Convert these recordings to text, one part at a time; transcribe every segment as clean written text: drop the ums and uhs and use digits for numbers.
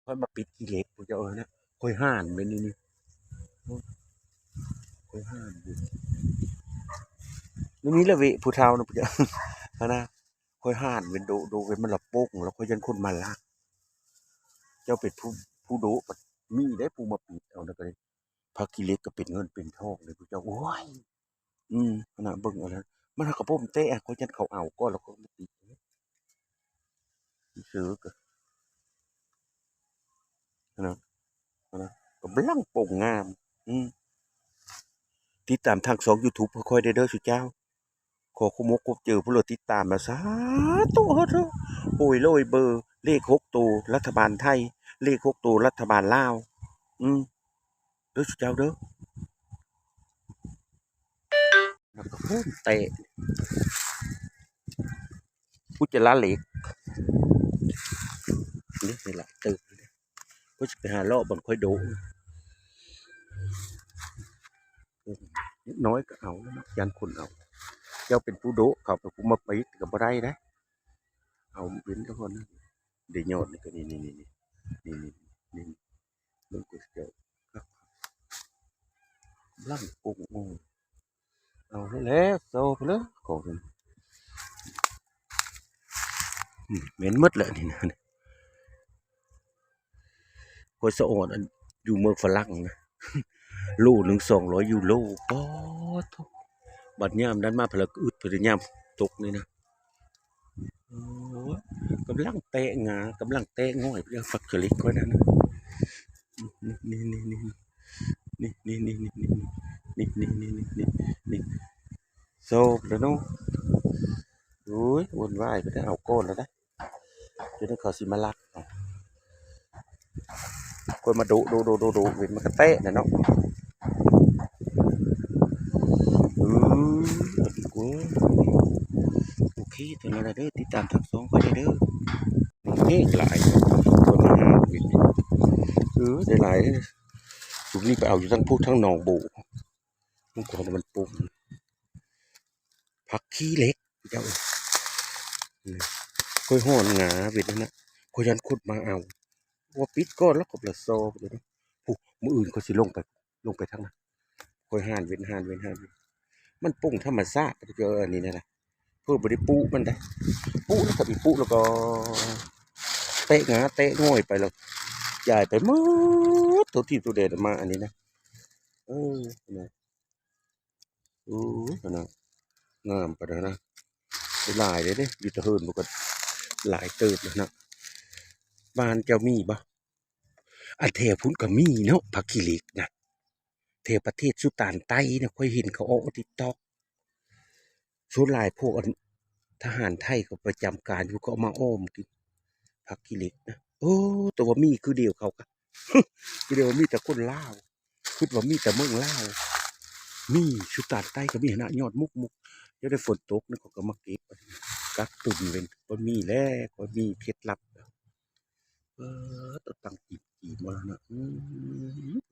ค่อยมาปิดกิเลสกูจะนะค่อยห่านไปนี่ค่อยห่านอยู่นี่ละเวผู้เฒ่านะผู้เจ้านะค่อยห่านเป็นดูเป็นมันละโป่งแล้วค่อยยันคนมาละเจ้าเป็นผู้ดูมีได้ผู้มาปิดเอานะก็เลยพระกิเลสก็เป็นเงินเป็นทองเลยผู้เจ้าโอ้ยขนาดเบิ่งเอาแล้วมันกระผมเตะค่อยยันเขาเอาก็แล้วก็มาปิดซื้อก็นะนะก็บลังโป่งงามติดตามทางสอง YouTube ค่อยได้เด้อสุเจ้า ขอคุมกคบเจอผู้โหลดติดตามมาสาธุเถอะโอ้ยโรยเบอร์เลข6 ตัวรัฐบาลไทยเลข6 ตัวรัฐบาลลาวเด้อสุเจ้าเด้อแล้วก็เพิ่มเตะผู้จะละเหล็กนี่แหละตื่นก็จะไปหาเลาะบนค่อยดูน้อยก็เอาแล้วนะยันคนเอาเจ้าเป็นผู้โดเขาเป็นผู้มาปิดกับบ่ได้นะเอาเป็นทุกคนนะเดี๋ยวยอดนี่ก็นี่มึงก็เจ้าลั่งกุ้งเอาแล้วโซ่ไปเลยขอเป็นเหม็นมดเลยนี่นะคอยสะอดอยู่เมืองฝรั่งนะโลหนึ่ง200 ยูโรป๊อทุกบัดยามนั้นมาพลักอึดพลังยามตกนี่นะโอ้กำลังเตะงากำลังเตะง่อยเพื่อฟักเกลิกก็นั้นนี่โซ่แล้วน้องโอ้ยวนว่ายไปได้เอาก้นแล้วนะจะได้ขอสิมาลักคนมาดูเห็นมันกระเตะนะเนาะกูโอเคตัวนี้เด้อติดตามทั้งสองก็ได้เด้อนี่หลายคนมาหาวินได้หลายสุกนี่ไปเอาอยู่ทั้งพูดทั้งหนองบูมันก่อนมันปุ่มผักขี้เล็กเจ้าค่อยห่อนงาวินนะค่อยยันขุดมาเอาว่าปิดก้อนแล้วก็เปลือกโซ่ไปเลยผู้มืออื่นเขาสิลงไปทั้งนั้นค่อยห่านเว้นมันปุ่งธรรมชาติเจออันนี้นะเพื่อบริปูมันได้ปูแล้วก็อีปูแล้วก็เตะงาเตะง่อยไปแล้วใหญ่ไปหมดตัวที่ตัวเด็ดมาอันนี้นะนะนะงามไปแล้วนะหลายเลยเนี่ยอยู่ตะเฮินมันก็หลายเติบแล้วนะบ้านเจ้ามีบ่อันเทพุ่นก็มีเนาะผักขี้เหล็กนะเทประเทศสุตานไต้เนี่ยค่อยเห็นเขาออกติ๊กต็อกส่วนหลายพวกทหารไทยเขาประจำการอยู่ก็เอามาอ้อมกินผักขี้เหล็กนะโอ้แต่ว่ามีคือเดียวเขาก็คือเดียวมีแต่คนลาวคือว่ามีแต่เมืองลาวมีสุตานใต้ก็มีนะยอดมุกจะได้ฝนตกนี่เขาก็มาเก็บกักตุนเป็นก็มีแล้วก็มีเคล็ดลับต้องตั้งจีบมาแล้วนะ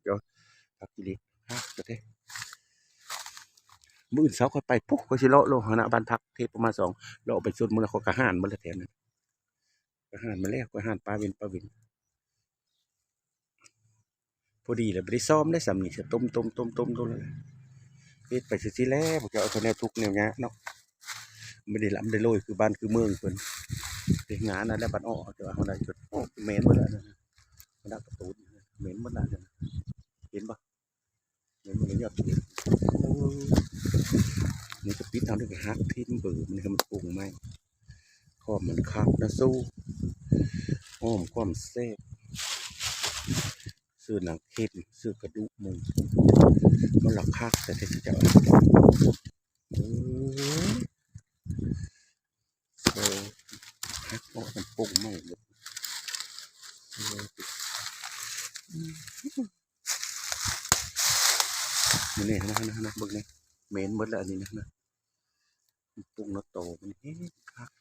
เดี๋ยวผักขี้เหล็กก็ได้มื้ออื่นเช้าค่อยไปปุ๊บก็สิเลาะลงหนะบ้านพักเทพประมาณ2เลาะไปสุดมื้อละเขาก็ห่านมื้อละแถวนั้นก็ห่านมาแล้วก็ห่านปลาเวินพอดีเลยบ่ได้ซ้อมได้สำนี่จะต้มแล้วเฮ็ดไปซื่อๆแล้วบ่จะเอาแนวทุกข์แนวยากเนาะไม่ได้ร่ำได้รวยคือบ้านคือเมืองเพิ่นเฮ็ดงานนั่นแหละบ้านอ้อแต่ว่าเฮาได้จดแม่นเบิดแล้วนั่นน่ะมันดักการ์ตูนแม่นเบิดแล้วนั่นน่ะเห็นบ่แม่นบ่ได้ยอดเออนี่จะปิดเอาด้วยก็ฮักทิ่มเบิ่มันให้มันปรุงใหม่พร้อมมันคักนะสู้อ้อมความแซ่บซื้อหนังเค็มซื้อกระดูกหมูมันละคักแต่ที่จะเออโซ่ฮักเพราะมันปรุงใหม่เลยนี่นะเบิ่งนี่เมนเบิดแล้วอันนี้นะปรุงแล้วโตมันคัก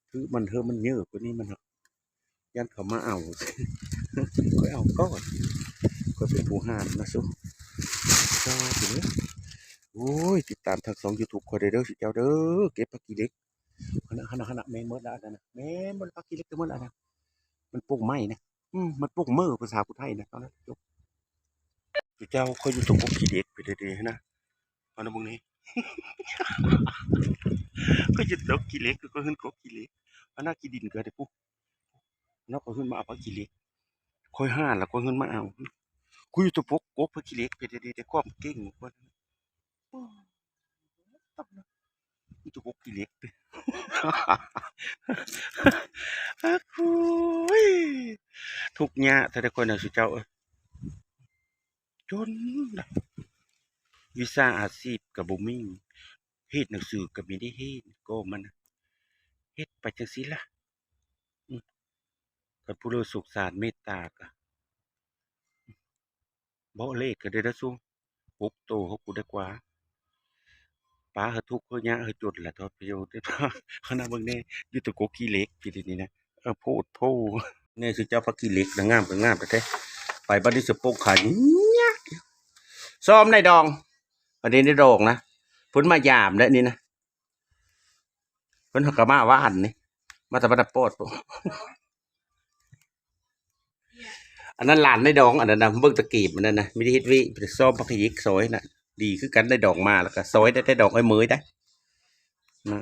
คือมันเธอมันเยอะกว่านี้มันยันเขามาเอาก็เอาก็เป็นผู้ห้ามนะสู้ก็ถึงโอ้ยติดตามทาง2 YouTube คอยเด้อสิเจ้าเด้อเก็บผักกีเล็กขณะแมนเมื่อละนะแมนมันผักกีเล็กเมื่อละนะมันปลูกไม้นะ มันปลุกมือภาษาผู้ไทยนะตอนนั้นจบเจ้าเขาอยู่ตรงกกขี้เด็กไปเด้ๆนะเอานะพวกนี้ก็อยู่ตกขี้เล็กก็ขึ้นกกขี้เล็กอันน่าขี้ดินก็ได้ปุ๊บนอกก็ขึ้นมาเอาปลาขี้เล็กค่อยห้าแล้วก็ขึ้นมาเอากูอยู่ตัวปกกบปลาขี้เล็กไปเด้ๆแต่ความเก่งกว่าอยู่ตัวปกขี้เล็กไปคุยทุกข์ยากแต่ละคนน่ะสิเจ้าเอ้ยจนน่ะวีซ่าอาชีพก็บ่มีเฮ็ดหนังสือก็ไม่ได้เฮ็ดก็มันน่ะเฮ็ดไปจังซี่ล่ะอือคันผู้รู้สงสารเมตตาก็บ่เลขก็ได้ละซุปลุกโตเขากูได้กว่าป๋าเขาทุกข์เขายากเขาจนแหละทอดประโยชน์แต่เขานำเบิ่งแน่อยู่แต่กกขี้เหล็กปีนี้นะโพดโพแน่สิเจ้าพักขี้เหล็กน่ะงามก็งามแท้ๆไปบัดนี้สิโปกขาญะซ้อมในดองอันนี้ในดองนะเพิ่นมายามเด้อนี่นะเพิ่นก็มาว่านนี่มาแต่บัดโปดอันนั้นหลานในดองอันนั้นน่ะเบิ่งตะกีบอันนั้นน่ะมีแต่เฮ็ดวิซ้อมพักขี้เหล็กซอยน่ะดีคือกันได้ดอกมาแล้วก็ซอยได้ดอกไอ้เหมยได้นะ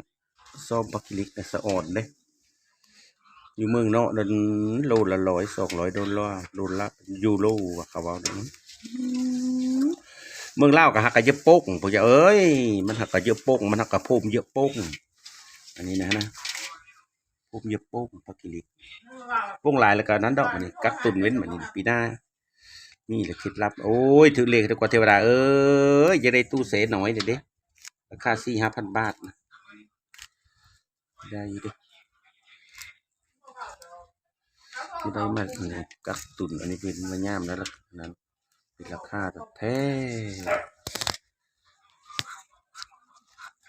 ซ้อมพักขี้เหล็กน่ะสะอ่อนเด้ อยู่เมืองนอกเดินโลละ100-200 ดอลลาร์โลละยูโรว่ะเขาว่าเด้อเมืองลาวก็หักกะเยอะโป้งพวกจะเอ้ยมันหักกะเยอะโป้งมันหักกะโพมเยอะโป้งอันนี้นะโพมเยอะโป้งพักกิลิกโป้งหลายแล้วก็นั้นดอกมันนี่กักตุนเว้นมันนี่ปีหน้านี่แหละเคล็ดลับโอ้ยถือเลขกว่าเทวดาเอ้ยจะได้ตู้เสหน่อยเด้ราคา4-5,000 บาทนะได้อยู่เด้ที่ได้มากักตุนอันนี้เป็นมะย่ามแล้วล่ะนั้นเป็นราคาแบบแท้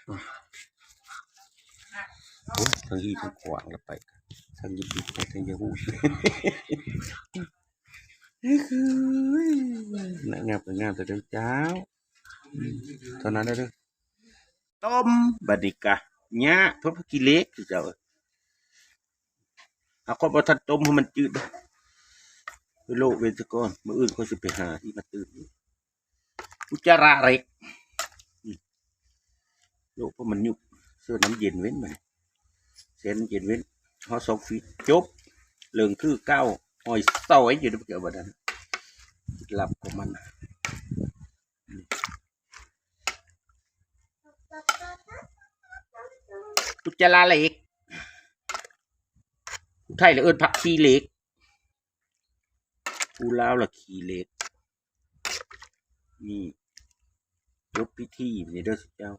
โอ้ทั้งยี่ทั้งขวางแล้วไปทั้งยี่ปีไปทั้งยาหูนี่คือน่างามเป็นงามแต่เดียวเจ้าเท่านั้นเด้อต้มบดนิกะเนี้ยเพื่อกิเลสเจ้าเอาก็บ่ทันต้มให้มันจืดโลกเวนซะก่อนมื้ออื่นก็สิไปหาที่มาตื่นอุจจาระเล็กโลกเพราะมันยุบเสื้อน้ำเย็นเว้นมันเส้นเย็นเว้นฮอ2 ฟีตจบเหลืองคือเก้าหอยซอยอยู่ในเกี่ยวบัดนั้นหลับของมันอุจจาระเล็กผู้ไทยละเอิ้นผักขี้เหล็กผู้ลาวละขี้เหล็กนี่ยกพิธีนี่เด้อสิเจ้า